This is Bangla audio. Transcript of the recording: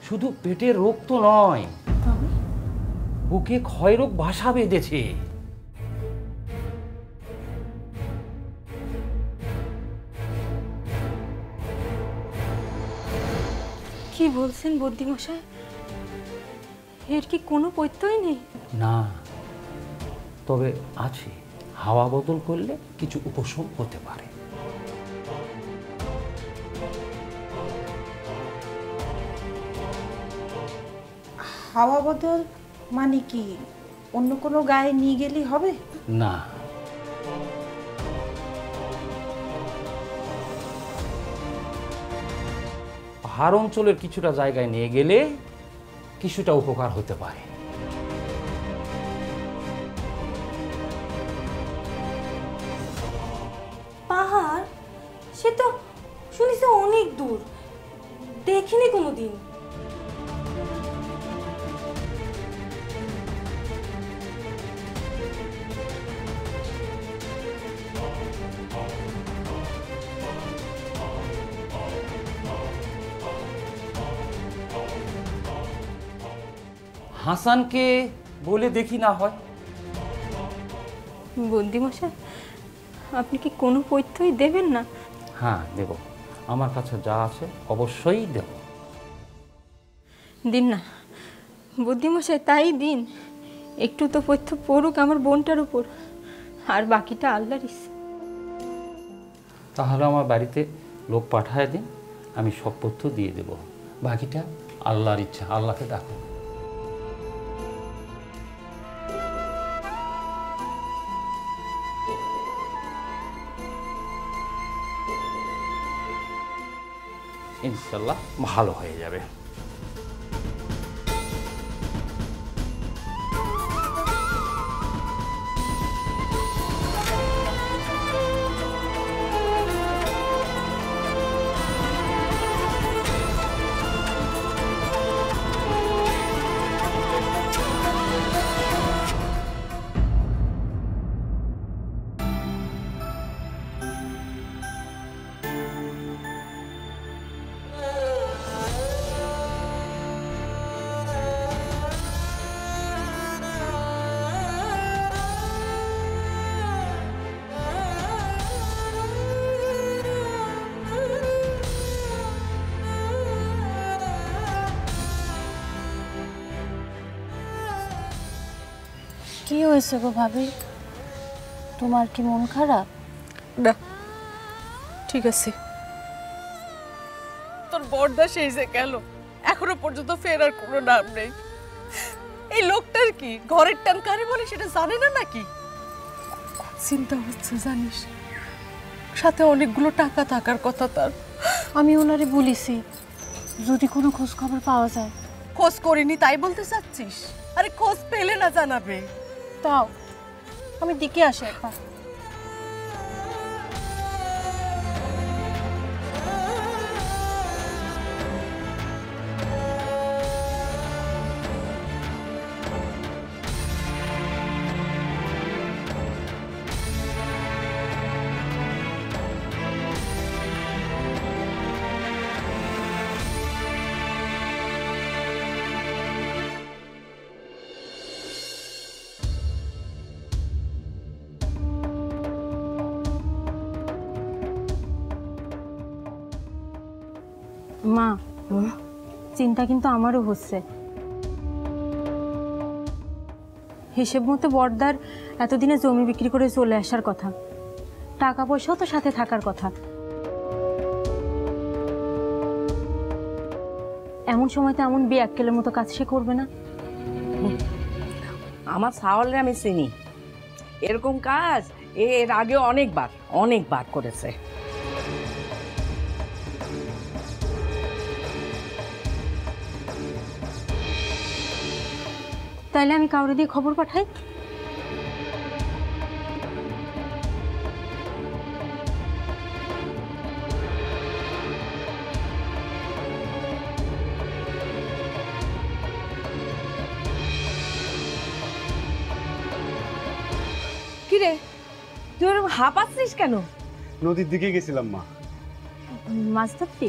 শুধু পেটের রোগ তো নয়, বুকে ক্ষয়রোগ বাসা বেঁধেছে। কি বলছেন বুদ্ধিমশাই? এর কি কোনো পথ্যই নেই? না, তবে আছে। হাওয়া বদল করলে কিছু উপশম হতে পারে। হাওয়া বদল মানে কি? অন্য কোনো গায়ে নিয়ে গেলেই হবে? না, পাহাড় অঞ্চলের কিছুটা জায়গায় নিয়ে গেলে কিছুটা উপকার হতে পারে। পাহাড়? সে তো শুনেছি অনেক দূর, দেখিনি কোনোদিন। হাসানকে বলে দেখি না হয়। বুদ্ধিমশাই, আপনি কি কোনো পথ্যই দেবেন না? হ্যাঁ, দেব। আমার কাছে যা আছে অবশ্যই দেব। দিন না বুদ্ধিমশাই, তাই দিন। একটু তো পথ্য পড়ুক আমার বোনটার উপর, আর বাকিটা আল্লাহর ইচ্ছা। তাহলে আমার বাড়িতে লোক পাঠায় দিন, আমি সব তথ্য দিয়ে দেব। বাকিটা আল্লাহর ইচ্ছা, আল্লাহকে ডাকো। ইনশাল্লাহ ভালো হয়ে যাবে। কি হয়েছে গো ভাবি? তোমার কি মন খারাপ? না, ঠিক আছে। তোর বড়দা সেই যে গেল, এখনো পর্যন্ত ফেরার কোনো নাম নেই। এই লোকটার কি ঘরের টান কারে বলে সেটা জানে না নাকি? চিন্তা হচ্ছে জানিস, সাথে অনেকগুলো টাকা থাকার কথা তার। আমি ওনারে বলেছি যদি কোনো খোঁজ খবর পাওয়া যায়। খোঁজ করিনি তাই বলতে চাচ্ছিস? আরে খোঁজ পেলে না জানাবে? তাও আমি দিকে আসি একবার। মা, চিন্তা কিন্তু আমারও হচ্ছে। হিসেব মতো বড়দার এতদিনে জমি বিক্রি করে চলে আসার কথা, টাকা পয়সাও তো সাথে থাকার কথা। এমন সময় তো এমন বেয়াক্কেলের মতো কাজ সে করবে না। আমার সাওয়ালে আমি চিনি, এরকম কাজ এর আগে অনেকবার করেছে। তাইলে আমি কাউরে দিয়ে খবর পাঠাই। কিরে, তুই ওরকম হাঁপাচ্ছিস কেন? নদীর দিকে গেছিলাম মা। মাছ ধরতে?